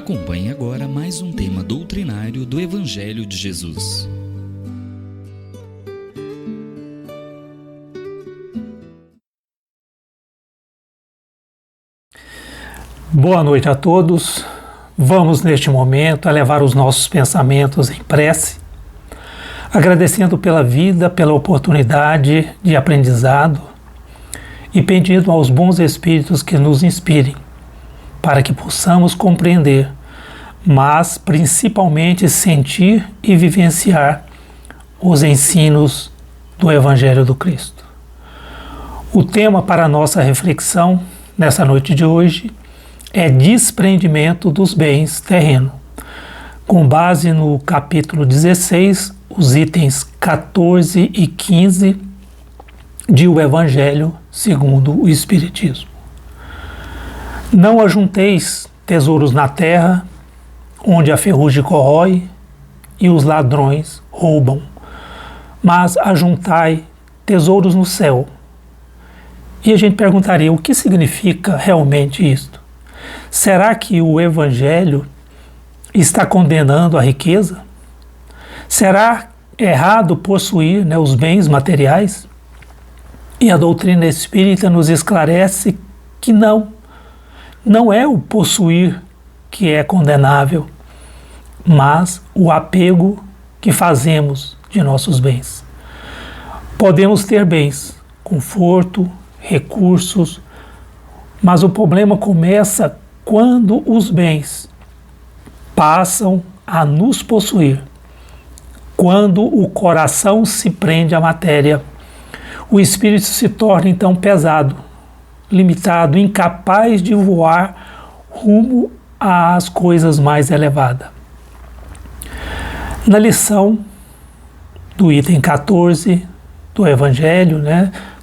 Acompanhe agora mais um tema doutrinário do Evangelho de Jesus. Boa noite a todos. Vamos neste momento elevar os nossos pensamentos em prece, agradecendo pela vida, pela oportunidade de aprendizado e pedindo aos bons espíritos que nos inspirem, para que possamos compreender, mas principalmente sentir e vivenciar os ensinos do Evangelho do Cristo. O tema para a nossa reflexão nessa noite de hoje é desprendimento dos bens terrenos, com base no capítulo 16, os itens 14 e 15 de O Evangelho segundo o Espiritismo. Não ajunteis tesouros na terra, onde a ferrugem corrói e os ladrões roubam, mas ajuntai tesouros no céu. E a gente perguntaria, o que significa realmente isto? Será que o Evangelho está condenando a riqueza? Será errado possuir os bens materiais? E a doutrina espírita nos esclarece que não é o possuir que é condenável, mas o apego que fazemos de nossos bens. Podemos ter bens, conforto, recursos, mas o problema começa quando os bens passam a nos possuir, quando o coração se prende à matéria. O espírito se torna então pesado, limitado, incapaz de voar rumo às coisas mais elevadas. Na lição do item 14 do Evangelho,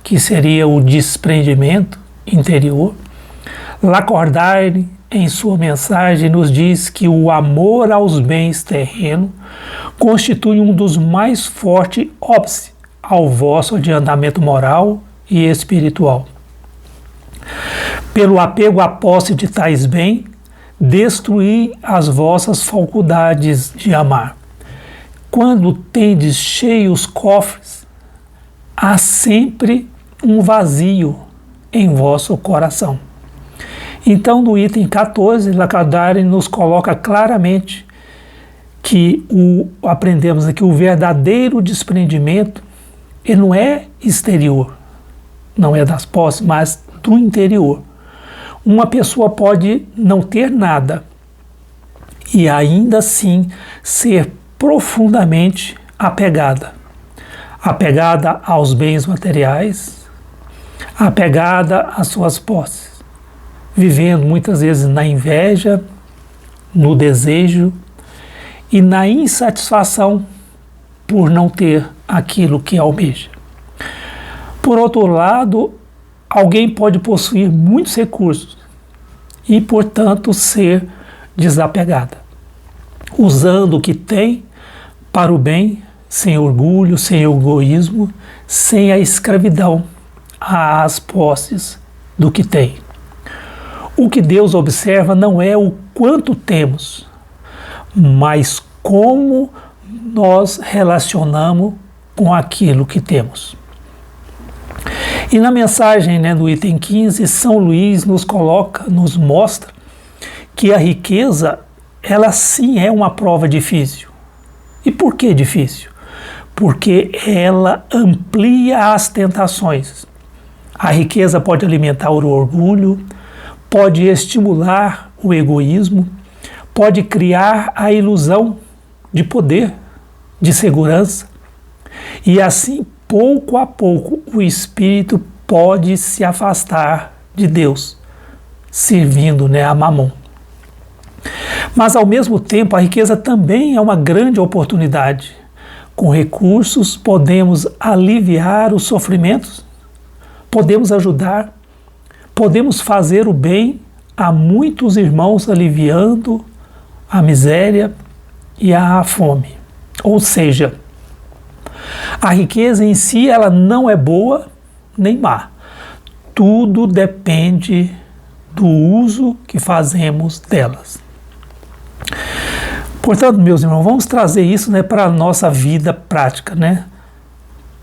que seria o desprendimento interior, Lacordaire, em sua mensagem, nos diz que o amor aos bens terrenos constitui um dos mais fortes óbices ao vosso adiantamento moral e espiritual. Pelo apego à posse de tais bens, destruí as vossas faculdades de amar. Quando tendes cheios cofres, há sempre um vazio em vosso coração. Então, no item 14, Lacordaire nos coloca claramente que aprendemos aqui o verdadeiro desprendimento, ele não é exterior, não é das posses, mas do interior. Uma pessoa pode não ter nada e ainda assim ser profundamente apegada aos bens materiais, apegada às suas posses, vivendo muitas vezes na inveja, no desejo e na insatisfação por não ter aquilo que almeja. Por outro lado, alguém pode possuir muitos recursos e, portanto, ser desapegada, usando o que tem para o bem, sem orgulho, sem egoísmo, sem a escravidão às posses do que tem. O que Deus observa não é o quanto temos, mas como nós relacionamos com aquilo que temos. E na mensagem do item 15, São Luís nos mostra que a riqueza, ela sim é uma prova difícil. E por que difícil? Porque ela amplia as tentações. A riqueza pode alimentar o orgulho, pode estimular o egoísmo, pode criar a ilusão de poder, de segurança, e assim, pouco a pouco, o espírito pode se afastar de Deus, servindo a Mamon. Mas, ao mesmo tempo, a riqueza também é uma grande oportunidade. Com recursos, podemos aliviar os sofrimentos, podemos ajudar, podemos fazer o bem a muitos irmãos, aliviando a miséria e a fome. Ou seja, a riqueza em si, ela não é boa nem má. Tudo depende do uso que fazemos delas. Portanto, meus irmãos, vamos trazer isso, né, para a nossa vida prática, né?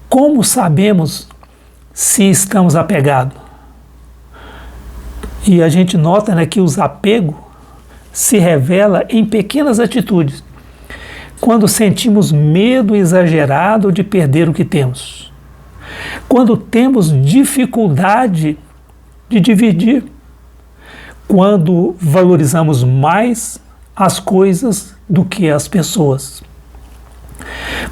Como sabemos se estamos apegados? E a gente nota, né, que os apegos se revela em pequenas atitudes. Quando sentimos medo exagerado de perder o que temos. Quando temos dificuldade de dividir. Quando valorizamos mais as coisas do que as pessoas.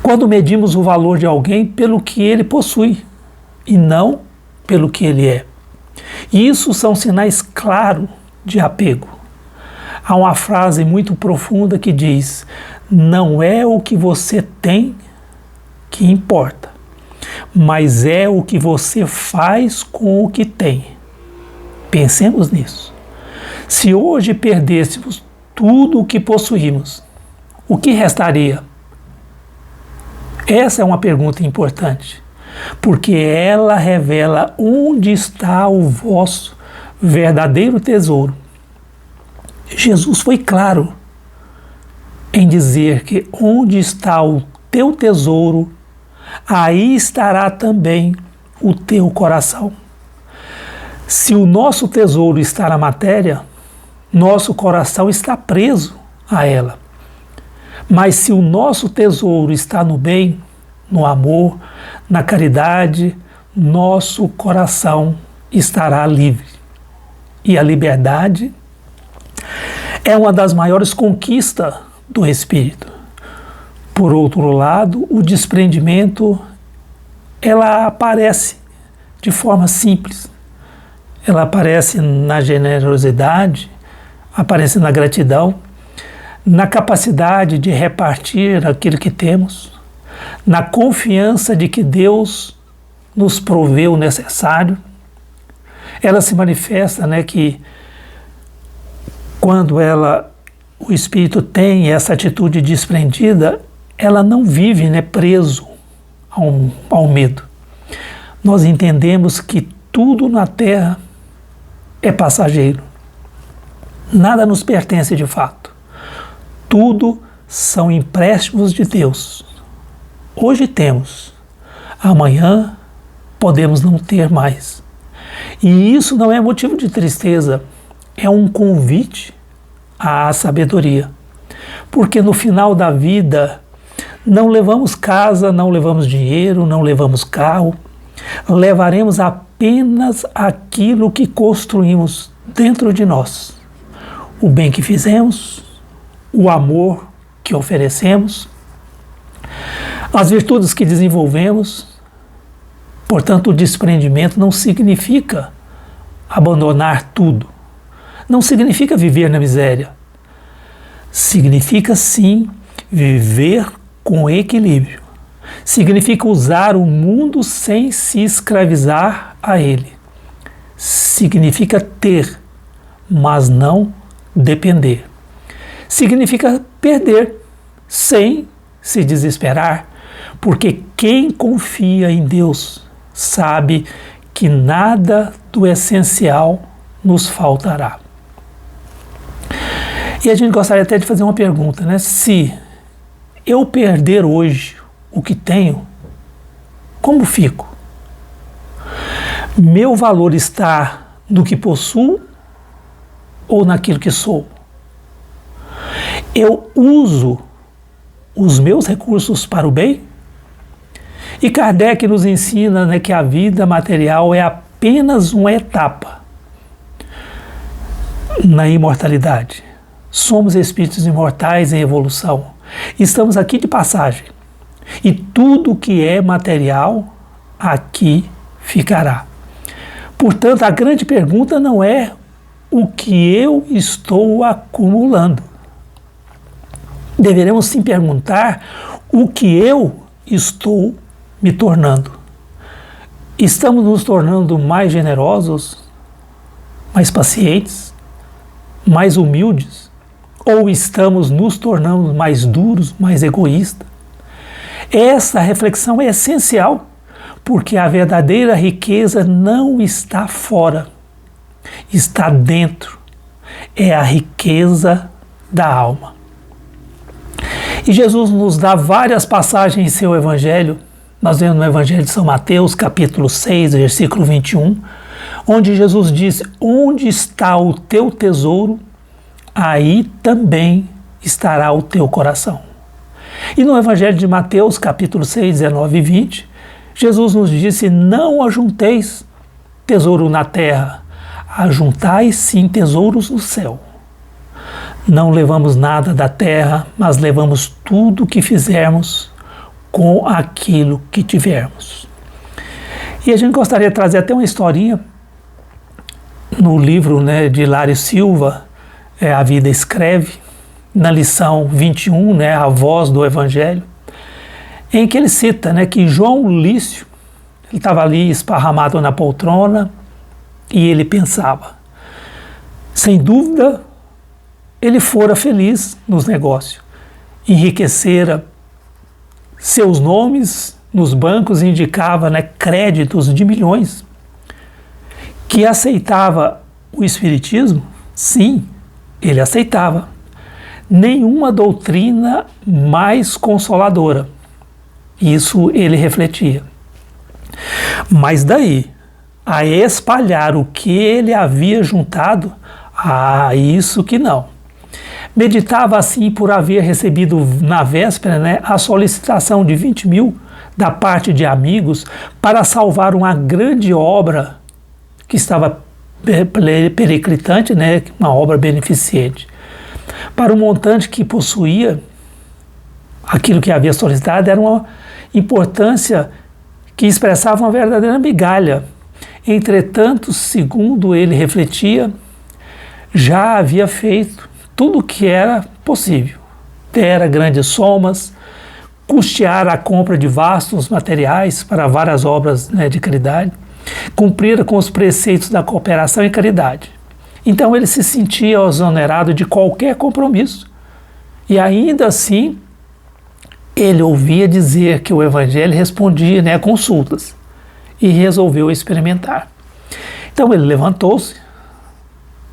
Quando medimos o valor de alguém pelo que ele possui e não pelo que ele é. E isso são sinais claros de apego. Há uma frase muito profunda que diz: não é o que você tem que importa, mas é o que você faz com o que tem. Pensemos nisso. Se hoje perdêssemos tudo o que possuímos, o que restaria? Essa é uma pergunta importante, porque ela revela onde está o vosso verdadeiro tesouro. Jesus foi claro em dizer que onde está o teu tesouro, aí estará também o teu coração. Se o nosso tesouro está na matéria, nosso coração está preso a ela. Mas se o nosso tesouro está no bem, no amor, na caridade, nosso coração estará livre. E a liberdade é uma das maiores conquistas do espírito. Por outro lado, o desprendimento, ela aparece de forma simples. Ela aparece na generosidade, aparece na gratidão, na capacidade de repartir aquilo que temos, na confiança de que Deus nos provê o necessário. Ela se manifesta, né, que quando o espírito tem essa atitude desprendida, ela não vive, né, preso ao medo. Nós entendemos que tudo na terra é passageiro. Nada nos pertence de fato. Tudo são empréstimos de Deus. Hoje temos, amanhã podemos não ter mais. E isso não é motivo de tristeza, é um convite à sabedoria. Porque no final da vida não levamos casa, não levamos dinheiro, não levamos carro, levaremos apenas aquilo que construímos dentro de nós. O bem que fizemos, o amor que oferecemos, as virtudes que desenvolvemos. Portanto, o desprendimento não significa abandonar tudo. Não significa viver na miséria. Significa, sim, viver com equilíbrio. Significa usar o mundo sem se escravizar a ele. Significa ter, mas não depender. Significa perder, sem se desesperar, porque quem confia em Deus sabe que nada do essencial nos faltará. E a gente gostaria até de fazer uma pergunta, né? Se eu perder hoje o que tenho, como fico? Meu valor está no que possuo ou naquilo que sou? Eu uso os meus recursos para o bem? E Kardec nos ensina, né, que a vida material é apenas uma etapa na imortalidade. Somos espíritos imortais em evolução. Estamos aqui de passagem. E tudo que é material aqui ficará. Portanto, a grande pergunta não é o que eu estou acumulando. Deveremos sim perguntar o que eu estou me tornando. Estamos nos tornando mais generosos, mais pacientes, mais humildes? Ou estamos nos tornando mais duros, mais egoístas? Essa reflexão é essencial, porque a verdadeira riqueza não está fora, está dentro. É a riqueza da alma. E Jesus nos dá várias passagens em seu evangelho. Nós vemos no evangelho de São Mateus, capítulo 6, versículo 21, onde Jesus diz: onde está o teu tesouro, aí também estará o teu coração. E no evangelho de Mateus, capítulo 6, 19 e 20, Jesus nos disse: não ajunteis tesouro na terra, ajuntai sim tesouros no céu. Não levamos nada da terra, mas levamos tudo o que fizermos com aquilo que tivermos. E a gente gostaria de trazer até uma historinha no livro, né, de Hilário Silva, A Vida Escreve, na lição 21, né, A Voz do Evangelho, em que ele cita, né, que João Lício, ele estava ali esparramado na poltrona e ele pensava, sem dúvida, ele fora feliz nos negócios, enriquecera, seus nomes nos bancos indicava, né, créditos de milhões. Que aceitava o espiritismo? Sim, ele aceitava. Nenhuma doutrina mais consoladora. Isso ele refletia. Mas daí, a espalhar o que ele havia juntado, isso que não. Meditava assim por haver recebido na véspera, né, a solicitação de 20 mil da parte de amigos para salvar uma grande obra que estava periclitante, né, uma obra beneficente. Para o montante que possuía, aquilo que havia solicitado era uma importância que expressava uma verdadeira migalha. Entretanto, segundo ele refletia, já havia feito tudo o que era possível. Dera grandes somas, custear a compra de vastos materiais para várias obras, né, de caridade, cumprir com os preceitos da cooperação e caridade. Então ele se sentia exonerado de qualquer compromisso. E ainda assim, ele ouvia dizer que o Evangelho respondia, né, a consultas e resolveu experimentar. Então ele levantou-se,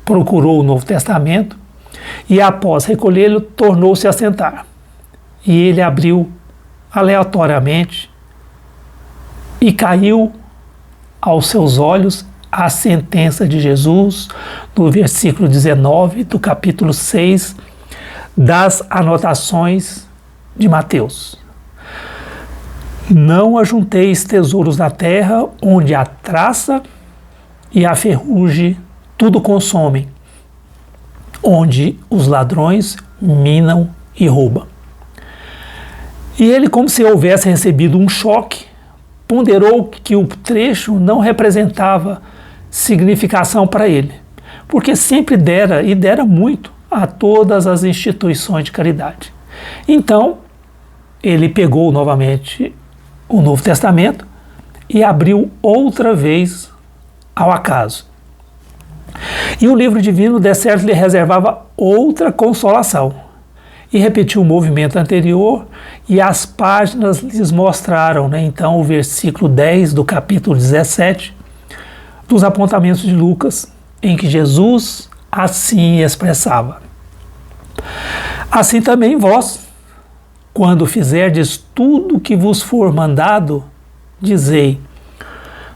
procurou o Novo Testamento, e após recolhê-lo, tornou-se a sentar. E ele abriu aleatoriamente e caiu aos seus olhos a sentença de Jesus no versículo 19 do capítulo 6 das anotações de Mateus. Não ajunteis tesouros na terra, onde a traça e a ferrugem tudo consomem, onde os ladrões minam e roubam. E ele, como se houvesse recebido um choque, ponderou que o trecho não representava significação para ele, porque sempre dera, e dera muito, a todas as instituições de caridade. Então, ele pegou novamente o Novo Testamento e abriu outra vez ao acaso. E o livro divino, de certo, lhe reservava outra consolação. E repetiu o movimento anterior, e as páginas lhes mostraram, né, então, o versículo 10 do capítulo 17 dos apontamentos de Lucas, em que Jesus assim expressava: assim também vós, quando fizerdes tudo o que vos for mandado, dizei: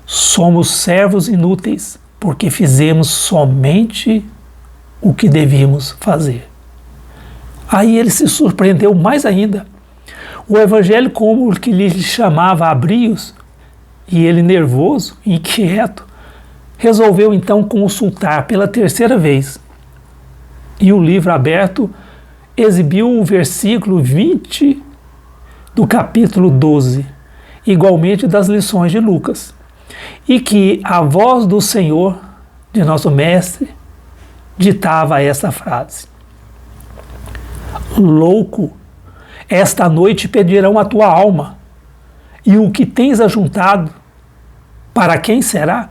somos servos inúteis, porque fizemos somente o que devíamos fazer. Aí ele se surpreendeu mais ainda. O evangelho, como o que lhe chamava a brios, e ele, nervoso, inquieto, resolveu então consultar pela terceira vez. E o livro aberto exibiu o versículo 20 do capítulo 12, igualmente das lições de Lucas, e que a voz do Senhor, de nosso Mestre, ditava esta frase: louco, esta noite pedirão a tua alma, e o que tens ajuntado, para quem será?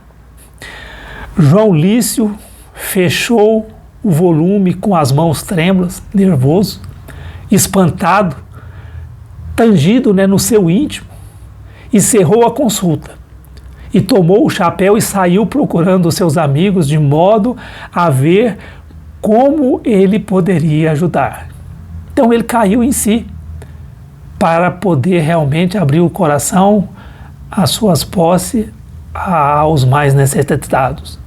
João Lício fechou o volume com as mãos trêmulas, nervoso, espantado, tangido, né, no seu íntimo, e cerrou a consulta. E tomou o chapéu e saiu procurando os seus amigos de modo a ver como ele poderia ajudar. Então ele caiu em si, para poder realmente abrir o coração às suas posses, aos mais necessitados.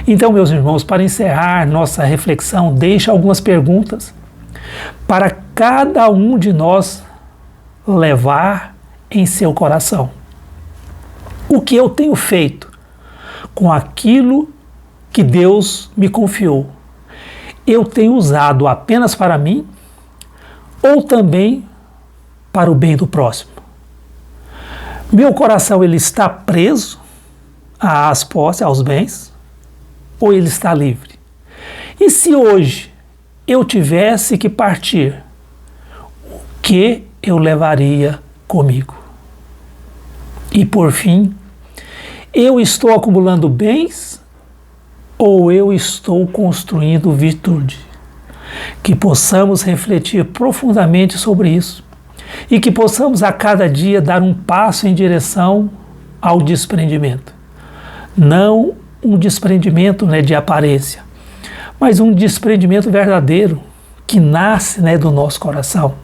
Então, meus irmãos, para encerrar nossa reflexão, deixo algumas perguntas para cada um de nós levar em seu coração. O que eu tenho feito com aquilo que Deus me confiou? Eu tenho usado apenas para mim ou também para o bem do próximo? Meu coração ele está preso às posses, aos bens, ou ele está livre? E se hoje eu tivesse que partir, o que eu levaria comigo? E por fim, eu estou acumulando bens ou eu estou construindo virtude? Que possamos refletir profundamente sobre isso e que possamos a cada dia dar um passo em direção ao desprendimento. Não um desprendimento de aparência, mas um desprendimento verdadeiro que nasce do nosso coração.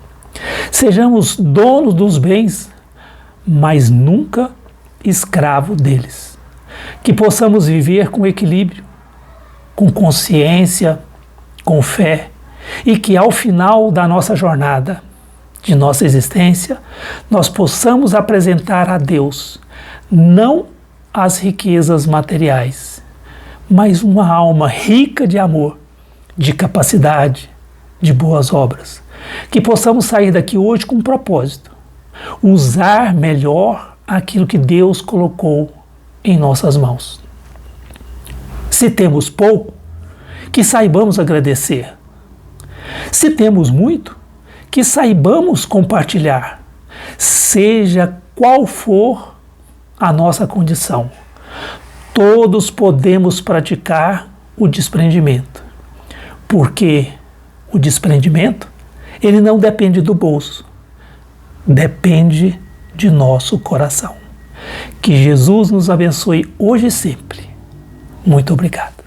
Sejamos donos dos bens, mas nunca escravo deles. Que possamos viver com equilíbrio, com consciência, com fé, e que ao final da nossa jornada, de nossa existência, nós possamos apresentar a Deus não as riquezas materiais, mas uma alma rica de amor, de capacidade, de boas obras. Que possamos sair daqui hoje com um propósito: usar melhor aquilo que Deus colocou em nossas mãos. Se temos pouco, que saibamos agradecer. Se temos muito, que saibamos compartilhar, seja qual for a nossa condição. Todos podemos praticar o desprendimento, porque o desprendimento, ele não depende do bolso, depende de nosso coração. Que Jesus nos abençoe hoje e sempre. Muito obrigado.